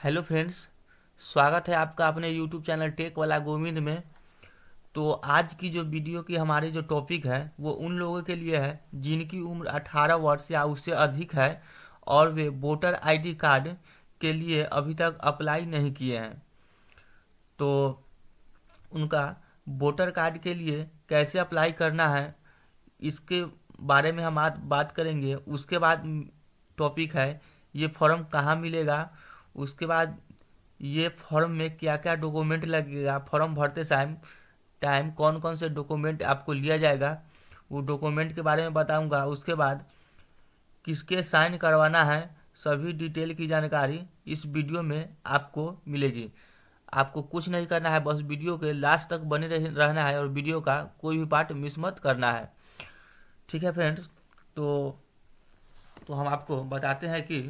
Hello friends. स्वागत है आपका अपने यूट्यूब चैनल टेक वाला गोविंद में। तो आज की जो वीडियो की हमारी जो टॉपिक है वो उन लोगों के लिए है जिनकी उम्र 18 वर्ष या उससे अधिक है और वे वोटर आईडी कार्ड के लिए अभी तक अप्लाई नहीं किए हैं। तो उनका वोटर कार्ड के लिए कैसे अप्लाई करना है इसके बारे में हम आज बात करेंगे। उसके बाद टॉपिक है ये फॉर्म कहाँ मिलेगा। उसके बाद ये फॉर्म में क्या क्या डॉक्यूमेंट लगेगा, फॉर्म भरते टाइम टाइम कौन कौन से डॉक्यूमेंट आपको लिया जाएगा वो डॉक्यूमेंट के बारे में बताऊंगा। उसके बाद किसके साइन करवाना है, सभी डिटेल की जानकारी इस वीडियो में आपको मिलेगी। आपको कुछ नहीं करना है, बस वीडियो के लास्ट तक बने रहना है और वीडियो का कोई भी पार्ट मिस मत करना है। ठीक है फ्रेंड्स। तो हम आपको बताते हैं कि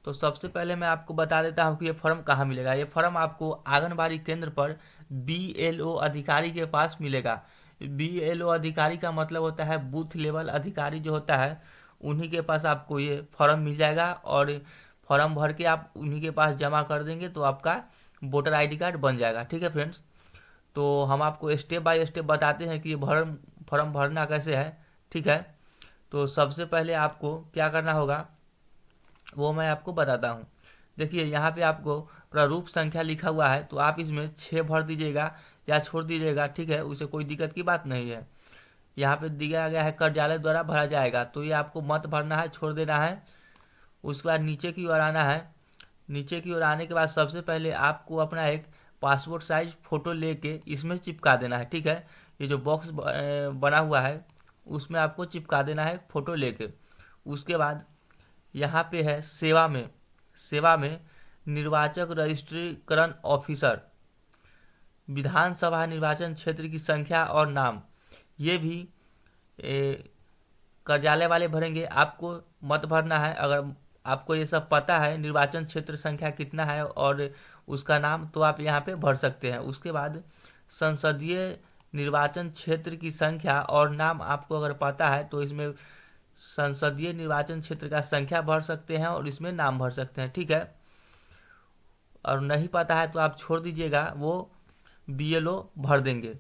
तो सबसे पहले मैं आपको बता देता हूँ कि ये फॉर्म कहाँ मिलेगा। ये फॉर्म आपको आंगनबाड़ी केंद्र पर बीएलओ अधिकारी के पास मिलेगा। बीएलओ अधिकारी का मतलब होता है बूथ लेवल अधिकारी जो होता है, उन्हीं के पास आपको ये फॉर्म मिल जाएगा और फॉर्म भर के आप उन्हीं के पास जमा कर देंगे तो आपका वोटर आईडी कार्ड बन जाएगा। ठीक है फ्रेंड्स। तो हम आपको स्टेप बाय स्टेप बताते हैं कि ये फॉर्म फॉर्म भरना कैसे है। ठीक है। तो सबसे पहले आपको क्या करना होगा वो मैं आपको बताता हूँ। देखिए यहाँ पे आपको प्रारूप संख्या लिखा हुआ है तो आप इसमें 6 भर दीजिएगा या छोड़ दीजिएगा। ठीक है, उसे कोई दिक्कत की बात नहीं है। यहाँ पे दिया गया है कार्यालय द्वारा भरा जाएगा तो ये आपको मत भरना है, छोड़ देना है। उसके बाद नीचे की ओर आना है। नीचे की ओर आने के बाद सबसे पहले आपको अपना एक पासपोर्ट साइज फ़ोटो लेके इसमें चिपका देना है। ठीक है, ये जो बॉक्स बना हुआ है उसमें आपको चिपका देना है फ़ोटो लेके। उसके बाद यहाँ पे है सेवा में निर्वाचक रजिस्ट्रीकरण ऑफिसर, विधानसभा निर्वाचन क्षेत्र की संख्या और नाम, ये भी कार्यालय वाले भरेंगे, आपको मत भरना है। अगर आपको ये सब पता है निर्वाचन क्षेत्र संख्या कितना है और उसका नाम, तो आप यहाँ पे भर सकते हैं। उसके बाद संसदीय निर्वाचन क्षेत्र की संख्या और नाम आपको अगर पता है तो इसमें संसदीय निर्वाचन क्षेत्र का संख्या भर सकते हैं और इसमें नाम भर सकते हैं। ठीक है। और नहीं पता है तो आप छोड़ दीजिएगा, वो बीएलओ भर देंगे।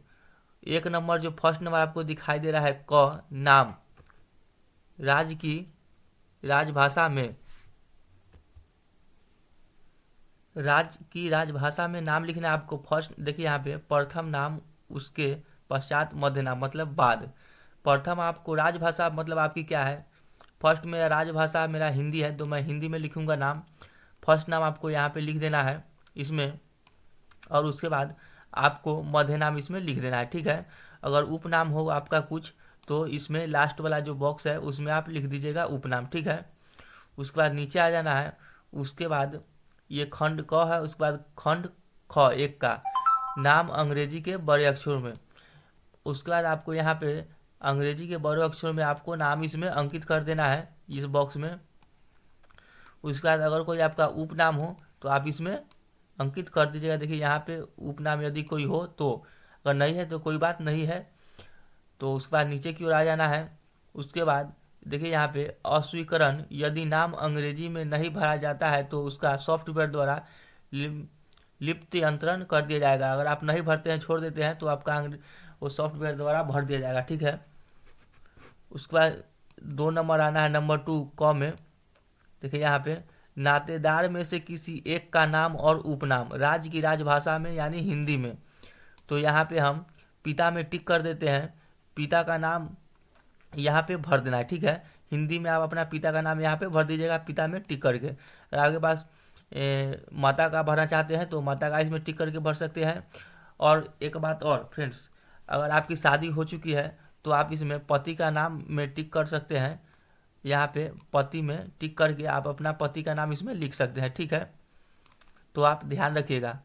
एक नंबर जो फर्स्ट नंबर आपको दिखाई दे रहा है क नाम, राज्य की राजभाषा में राजभाषा में नाम लिखना है आपको। फर्स्ट देखिए यहाँ पे प्रथम नाम, उसके पश्चात मध्य नाम मतलब बाद। प्रथम आपको राजभाषा मतलब आपकी क्या है, फर्स्ट मेरा राजभाषा मेरा हिंदी है तो मैं हिंदी में लिखूंगा नाम। फर्स्ट नाम आपको यहाँ पे लिख देना है इसमें और उसके बाद आपको मध्य नाम इसमें लिख देना है। ठीक है। अगर उपनाम हो आपका कुछ तो इसमें लास्ट वाला जो बॉक्स है उसमें आप लिख दीजिएगा उपनाम। ठीक है। उसके बाद नीचे आ जाना है। उसके बाद ये खंड क है, उसके बाद खंड ख एक का नाम अंग्रेजी के बड़े अक्षरों में। उसके बाद आपको यहाँ पे अंग्रेजी के बड़े अक्षरों में आपको नाम इसमें अंकित कर देना है इस बॉक्स में। उसके बाद अगर कोई आपका उपनाम हो तो आप इसमें अंकित कर दीजिएगा। देखिए यहाँ पे उपनाम यदि कोई हो तो, अगर नहीं है तो कोई बात नहीं है। तो उसके बाद नीचे की ओर आ जाना है। उसके बाद देखिए यहाँ पे अस्वीकरण, यदि नाम अंग्रेजी में नहीं भरा जाता है तो उसका सॉफ्टवेयर द्वारा लिप्यंतरण कर दिया जाएगा। अगर आप नहीं भरते हैं, छोड़ देते हैं तो आपका वो सॉफ्टवेयर द्वारा भर दिया जाएगा। ठीक है। उसके बाद 2 नंबर आना है नंबर 2 क में। देखिए यहाँ पे नातेदार में से किसी एक का नाम और उपनाम राज्य की राजभाषा में यानी हिंदी में। तो यहाँ पे हम पिता में टिक कर देते हैं, पिता का नाम यहाँ पे भर देना है। ठीक है। हिंदी में आप अपना पिता का नाम यहाँ पे भर दीजिएगा पिता में टिक करके। अगर आपके पास माता का भरना चाहते हैं तो माता का इसमें टिक करके भर सकते हैं। और एक बात और फ्रेंड्स, अगर आपकी शादी हो चुकी है तो आप इसमें पति का नाम में टिक कर सकते हैं। यहाँ पे पति में टिक करके आप अपना पति का नाम इसमें लिख सकते हैं। ठीक है। तो आप ध्यान रखिएगा।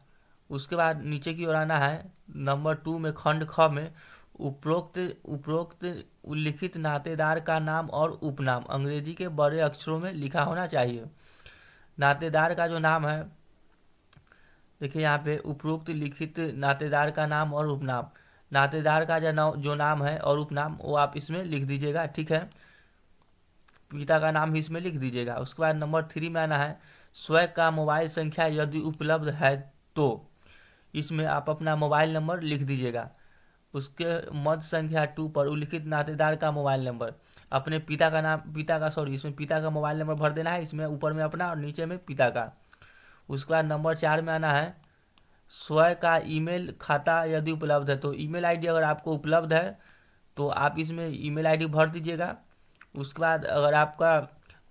उसके बाद नीचे की ओर आना है नंबर 2 में खंड ख में उपरोक्त उपरोक्त उल्लिखित नातेदार का नाम और उपनाम अंग्रेजी के बड़े अक्षरों में लिखा होना चाहिए। नातेदार का जो नाम है, देखिए यहाँ पे उपरोक्त लिखित नातेदार का नाम और उपनाम, नातेदार का जो नाम है और उपनाम वो आप इसमें लिख दीजिएगा। ठीक है। पिता का नाम भी इसमें लिख दीजिएगा। उसके बाद नंबर 3 में आना है, स्वयं का मोबाइल संख्या यदि उपलब्ध है तो इसमें आप अपना मोबाइल नंबर लिख दीजिएगा। उसके मध्य संख्या 2 पर उल्लिखित नातेदार का मोबाइल नंबर, अपने पिता का नाम, इसमें पिता का मोबाइल नंबर भर देना है, इसमें ऊपर में अपना और नीचे में पिता का। उसके बाद नंबर 4 में आना है, स्वयं का ईमेल खाता यदि उपलब्ध है तो ईमेल आईडी अगर आपको उपलब्ध है तो आप इसमें ईमेल आईडी भर दीजिएगा। उसके बाद अगर आपका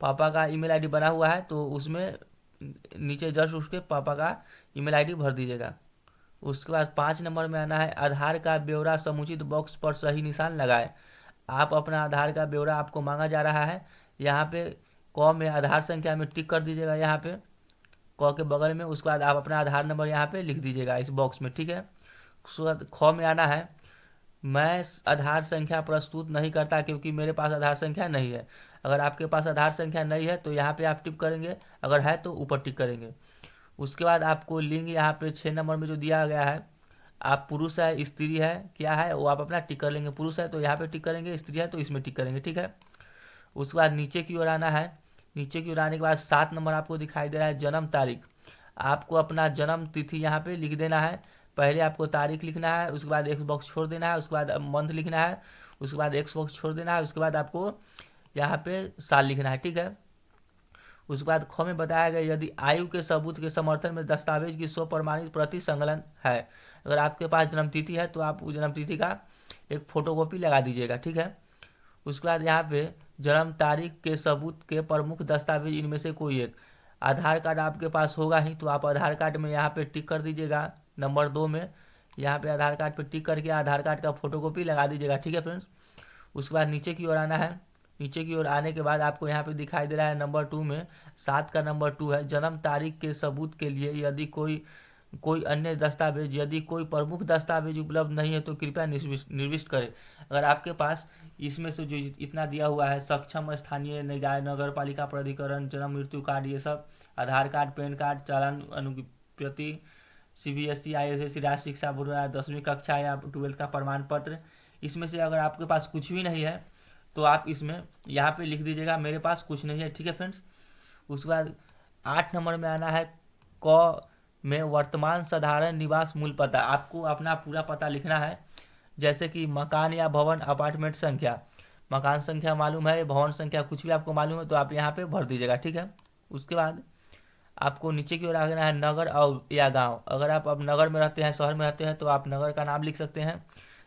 पापा का ईमेल आईडी बना हुआ है तो उसमें नीचे जस्ट उसके पापा का ईमेल आईडी भर दीजिएगा। उसके बाद 5 नंबर में आना है, आधार का ब्यौरा समुचित बॉक्स पर सही निशान लगाए। आप अपना आधार का ब्यौरा आपको मांगा जा रहा है, यहाँ पे क में आधार संख्या में टिक कर दीजिएगा, यहाँ पे क के बगल में। उसके बाद आप अपना आधार नंबर यहाँ पे लिख दीजिएगा इस बॉक्स में, ठीक है। उसके बाद ख में आना है, मैं आधार संख्या प्रस्तुत नहीं करता क्योंकि मेरे पास आधार संख्या नहीं है। अगर आपके पास आधार संख्या नहीं है तो यहाँ पे आप टिक करेंगे, अगर है तो ऊपर टिक करेंगे। उसके बाद आपको लिंग यहाँ पे 6 नंबर में जो दिया गया है, आप पुरुष है स्त्री है क्या है वो आप अपना टिक कर लेंगे। पुरुष है तो यहाँ पे टिक करेंगे, स्त्री है तो इसमें टिक करेंगे, ठीक है। उसके बाद नीचे की ओर आना है, नीचे की ओर आने के बाद 7 नंबर आपको दिखाई दे रहा है, जन्म तारीख। आपको अपना जन्म तिथि यहाँ पे लिख देना है। पहले आपको तारीख लिखना है, उसके बाद एक बॉक्स छोड़ देना है, उसके बाद मंथ लिखना है, उसके बाद एक बॉक्स छोड़ देना है, उसके बाद आपको यहाँ पे साल लिखना है, ठीक है। उसके बाद ख में बताया गया, यदि आयु के सबूत के समर्थन में दस्तावेज की 100 प्रमाणित प्रति संकलन है। अगर आपके पास जन्मतिथि है तो आप उस जन्मतिथि का एक फोटोकॉपी लगा दीजिएगा, ठीक है। उसके बाद यहाँ पे जन्म तारीख के सबूत के प्रमुख दस्तावेज इनमें से कोई एक। आधार कार्ड आपके पास होगा ही तो आप आधार कार्ड में यहाँ पे टिक कर दीजिएगा। नंबर 2 में यहाँ पे आधार कार्ड पे टिक करके आधार कार्ड का फोटोकॉपी लगा दीजिएगा, ठीक है फ्रेंड्स। उसके बाद नीचे की ओर आना है, नीचे की ओर आने के बाद आपको यहाँ पे दिखाई दे रहा है नंबर 2 में 7 का नंबर 2 है, जन्म तारीख के सबूत के लिए यदि कोई अन्य दस्तावेज, यदि कोई प्रमुख दस्तावेज उपलब्ध नहीं है तो कृपया निर्दिष्ट करें। अगर आपके पास इसमें से जो इतना दिया हुआ है, सक्षम स्थानीय निकाय, नगर पालिका प्राधिकरण, जन्म मृत्यु कार्ड, ये सब, आधार कार्ड, पैन कार्ड, चालान अनुप्रति, CBSE ISSE राष्ट्रीय शिक्षा बोर्ड 10वीं कक्षा या 12th का प्रमाण पत्र, इसमें से अगर आपके पास कुछ भी नहीं है तो आप इसमें यहाँ पे लिख दीजिएगा मेरे पास कुछ नहीं है, ठीक है फ्रेंड्स। उसके बाद 8 नंबर में आना है, क में वर्तमान साधारण निवास मूल पता। आपको अपना पूरा पता लिखना है, जैसे कि मकान या भवन, अपार्टमेंट संख्या, मकान संख्या मालूम है, भवन संख्या कुछ भी आपको मालूम है तो आप यहाँ पे भर दीजिएगा, ठीक है। उसके बाद आपको नीचे की ओर आना है, नगर और या गांव। अगर आप अब नगर में रहते हैं, शहर में रहते हैं तो आप नगर का नाम लिख सकते हैं।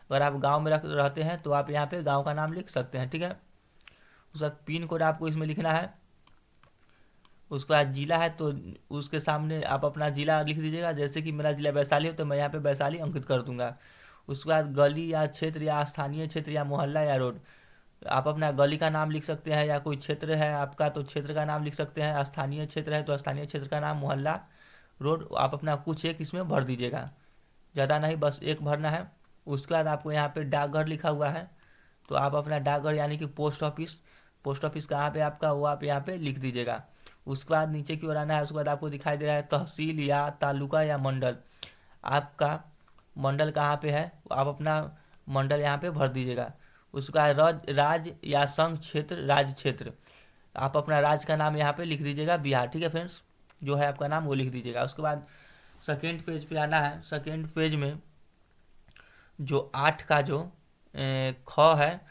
अगर आप गांव में रहते हैं तो आप यहाँ पे गांव का नाम लिख सकते हैं, ठीक है। उसका पिन कोड आपको इसमें लिखना है। उसके बाद जिला है तो उसके सामने आप अपना जिला लिख दीजिएगा, जैसे कि मेरा जिला वैशाली है तो मैं यहाँ पे वैशाली अंकित कर दूंगा। उसके बाद गली या क्षेत्र या स्थानीय क्षेत्र या मोहल्ला या रोड, आप अपना गली का नाम लिख सकते हैं, या कोई क्षेत्र है आपका तो क्षेत्र का नाम लिख सकते हैं, स्थानीय क्षेत्र है तो स्थानीय क्षेत्र का नाम, मोहल्ला, रोड, आप अपना कुछ एक इसमें भर दीजिएगा, ज़्यादा नहीं, बस एक भरना है। उसके बाद आपको यहाँ पे डाकघर लिखा हुआ है तो आप अपना डाकघर यानी कि पोस्ट ऑफिस कहाँ पे आपका वो आप यहाँ पे लिख दीजिएगा। उसके बाद नीचे की ओर आना है, उसके बाद आपको दिखाई दे रहा है तहसील या तालुका या मंडल, आपका मंडल कहाँ पे है आप अपना मंडल यहाँ पे भर दीजिएगा। उसके बाद राज्य या संघ क्षेत्र, राज्य क्षेत्र, आप अपना राज्य का नाम यहाँ पे लिख दीजिएगा बिहार, ठीक है फ्रेंड्स, जो है आपका नाम वो लिख दीजिएगा। उसके बाद सेकेंड पेज पे आना है, सेकेंड पेज में जो 8 का जो ख है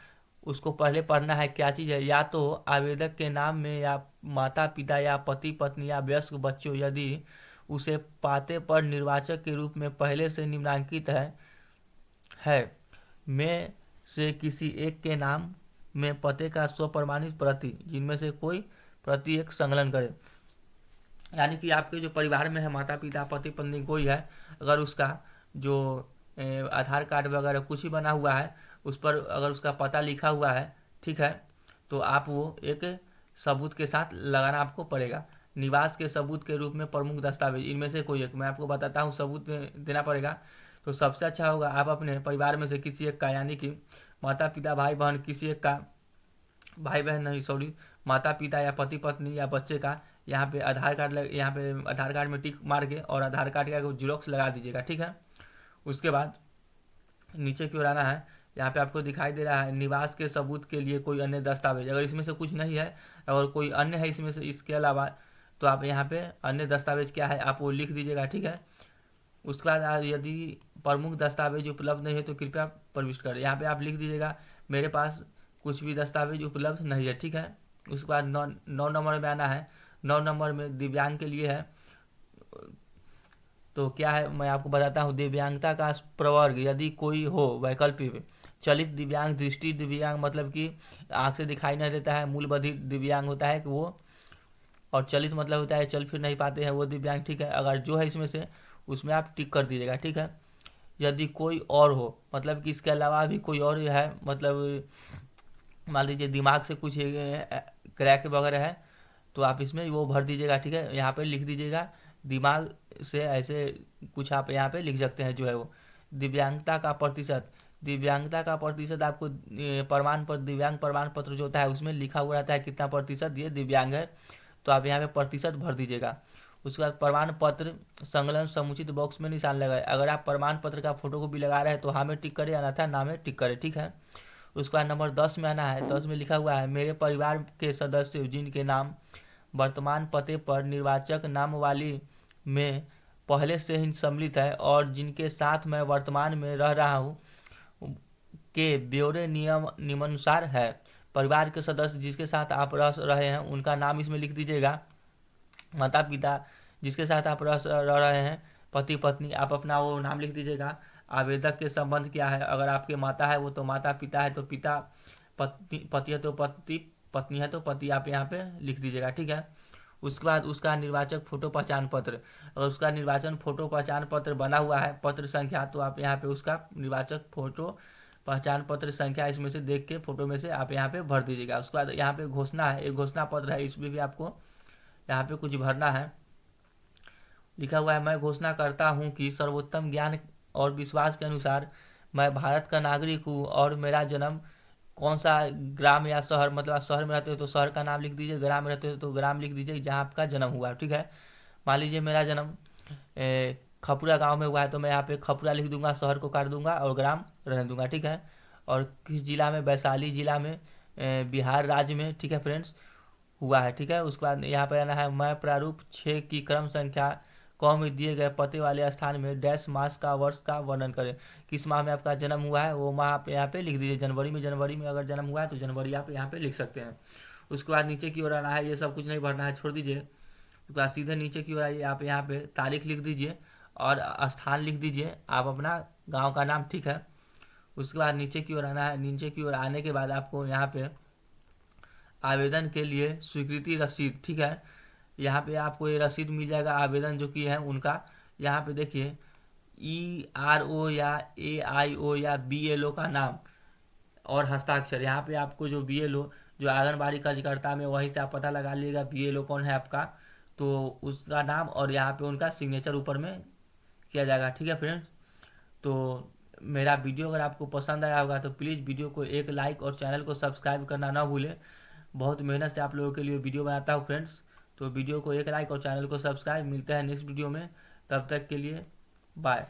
उसको पहले पढ़ना है, क्या चीज़ है, या तो आवेदक के नाम में या माता पिता या पति पत्नी या वयस्क बच्चों यदि उसे पाते पर निर्वाचक के रूप में पहले से निम्नांकित है में से किसी एक के नाम में पते का स्वप्रमाणित प्रति, जिनमें से कोई प्रति एक संकलन करे। यानी कि आपके जो परिवार में है माता पिता पति पत्नी कोई है, अगर उसका जो आधार कार्ड वगैरह कुछ ही बना हुआ है उस पर अगर उसका पता लिखा हुआ है, ठीक है, तो आप वो एक सबूत के साथ लगाना आपको पड़ेगा। निवास के सबूत के रूप में प्रमुख दस्तावेज इनमें से कोई एक मैं आपको बताता हूँ सबूत देना पड़ेगा। तो सबसे अच्छा होगा आप अपने परिवार में से किसी एक का, यानी कि माता पिता भाई बहन किसी एक का, भाई बहन नहीं सॉरी, माता पिता या पति पत्नी या बच्चे का यहाँ पे आधार कार्ड यहाँ पे आधार कार्ड में टिक मार के और आधार कार्ड का जीरोक्स लगा दीजिएगा, ठीक है। उसके बाद नीचे की ओर आना है, यहाँ पे आपको दिखाई दे रहा है निवास के सबूत के लिए कोई अन्य दस्तावेज, अगर इसमें से कुछ नहीं है और कोई अन्य है इसमें से इसके अलावा, तो आप यहाँ पे अन्य दस्तावेज क्या है आप वो लिख दीजिएगा, ठीक है। उसके बाद यदि प्रमुख दस्तावेज उपलब्ध नहीं है तो कृपया प्रविष्ट करें, यहाँ पे आप लिख दीजिएगा मेरे पास कुछ भी दस्तावेज उपलब्ध नहीं है, ठीक है। उसके बाद 9 नंबर में आना है। 9 नंबर में दिव्यांग के लिए है, तो क्या है मैं आपको बताता हूँ। दिव्यांगता का प्रवर्ग यदि कोई हो, वैकल्पिक चलित दिव्यांग, दृष्टि दिव्यांग मतलब कि आँख से दिखाई नहीं देता है, मूल बधिर दिव्यांग होता है कि वो, और चलित मतलब होता है चल फिर नहीं पाते हैं वो दिव्यांग, ठीक है। अगर जो है इसमें से उसमें आप टिक कर दीजिएगा, ठीक है। यदि कोई और हो मतलब कि इसके अलावा भी कोई और है, मतलब मान लीजिए दिमाग से कुछ क्रैक वगैरह है तो आप इसमें वो भर दीजिएगा, ठीक है। यहाँ पे लिख दीजिएगा दिमाग से ऐसे कुछ आप यहाँ पे लिख सकते हैं जो है वो। दिव्यांगता का प्रतिशत, दिव्यांगता का प्रतिशत आपको प्रमाण पत्र, दिव्यांग प्रमाण पत्र जो होता है उसमें लिखा हुआ रहता है कितना प्रतिशत ये दिव्यांग है, तो आप यहाँ पे प्रतिशत भर दीजिएगा। उसके बाद प्रमाण पत्र संलग्न समुचित बॉक्स में निशान लगाए, अगर आप प्रमाण पत्र का फोटो कॉपी लगा रहे हैं तो हाँ में टिक करें, अन्यथा ना में टिक करें, ठीक है। उसके बाद नंबर 10 में आना है। 10 में लिखा हुआ है मेरे परिवार के सदस्य जिनके नाम वर्तमान पते पर निर्वाचक नामावली में पहले से ही सम्मिलित है और जिनके साथ मैं वर्तमान में रह रहा हूँ के ब्यौरे नियमानुसार है। परिवार के सदस्य जिसके साथ आप रह रहे हैं उनका नाम इसमें लिख दीजिएगा। माता पिता जिसके साथ आप रह रहे हैं, पति पत्नी, आप अपना वो नाम लिख दीजिएगा। आवेदक के संबंध क्या है, अगर आपके माता है वो तो माता, पिता है तो पिता, पति है तो पति, पत्नी है तो पति, आप यहाँ पे लिख दीजिएगा, ठीक है। उसके बाद उसका निर्वाचक फोटो पहचान पत्र, अगर उसका निर्वाचन फोटो पहचान पत्र बना हुआ है पत्र संख्या, तो आप यहाँ पे उसका निर्वाचक फोटो पहचान पत्र संख्या इसमें से देख के फोटो में से आप यहाँ पे भर दीजिएगा। उसके बाद यहाँ पे घोषणा है, एक घोषणा पत्र है, इसमें भी आपको यहाँ पे कुछ भरना है। लिखा हुआ है मैं घोषणा करता हूँ कि सर्वोत्तम ज्ञान और विश्वास के अनुसार मैं भारत का नागरिक हूँ और मेरा जन्म कौन सा ग्राम या शहर, मतलब आप शहर में रहते हो तो शहर का नाम लिख दीजिए, ग्राम में रहते हो तो ग्राम लिख दीजिए जहाँ आपका जन्म हुआ है, ठीक है। मान लीजिए मेरा जन्म खपुरा गांव में हुआ है तो मैं यहाँ पे खपुरा लिख दूंगा, शहर को काट दूंगा और ग्राम रहने दूंगा, ठीक है। और किस जिला में, वैशाली जिला में बिहार राज्य में, ठीक है फ्रेंड्स, हुआ है, ठीक है। उसके बाद यहाँ पर आना है मैं प्रारूप 6 की क्रम संख्या क में दिए गए पते वाले स्थान में डैश मास का वर्ष का वर्णन करें, किस माह में आपका जन्म हुआ है वो माह आप यहाँ पे लिख दीजिए। जनवरी में अगर जन्म हुआ है तो जनवरी आप यहाँ पे लिख सकते हैं। उसके बाद नीचे की ओर आना है, ये सब कुछ नहीं भरना है, छोड़ दीजिए। उसके बाद सीधे नीचे की ओर आइए, आप यहाँ पे तारीख लिख दीजिए और स्थान लिख दीजिए, आप अपना गाँव का नाम, ठीक है। उसके बाद नीचे की ओर आना है। नीचे की ओर आने के बाद आपको यहाँ पे आवेदन के लिए स्वीकृति रसीद, ठीक है, यहाँ पे आपको ये रसीद मिल जाएगा आवेदन जो किए हैं उनका। यहाँ पे देखिए ERO या AIO या BLO का नाम और हस्ताक्षर, यहाँ पे आपको जो BLO जो आंगनबाड़ी कार्यकर्ता में, वहीं से आप पता लगा लीजिएगा BLO कौन है आपका, तो उसका नाम और यहाँ पे उनका सिग्नेचर ऊपर में किया जाएगा, ठीक है फ्रेंड्स। तो मेरा वीडियो अगर आपको पसंद आया होगा तो प्लीज़ वीडियो को एक लाइक और चैनल को सब्सक्राइब करना ना भूलें। बहुत मेहनत से आप लोगों के लिए वीडियो बनाता हूँ फ्रेंड्स, तो वीडियो को एक लाइक और चैनल को सब्सक्राइब। मिलते हैं नेक्स्ट वीडियो में, तब तक के लिए बाय।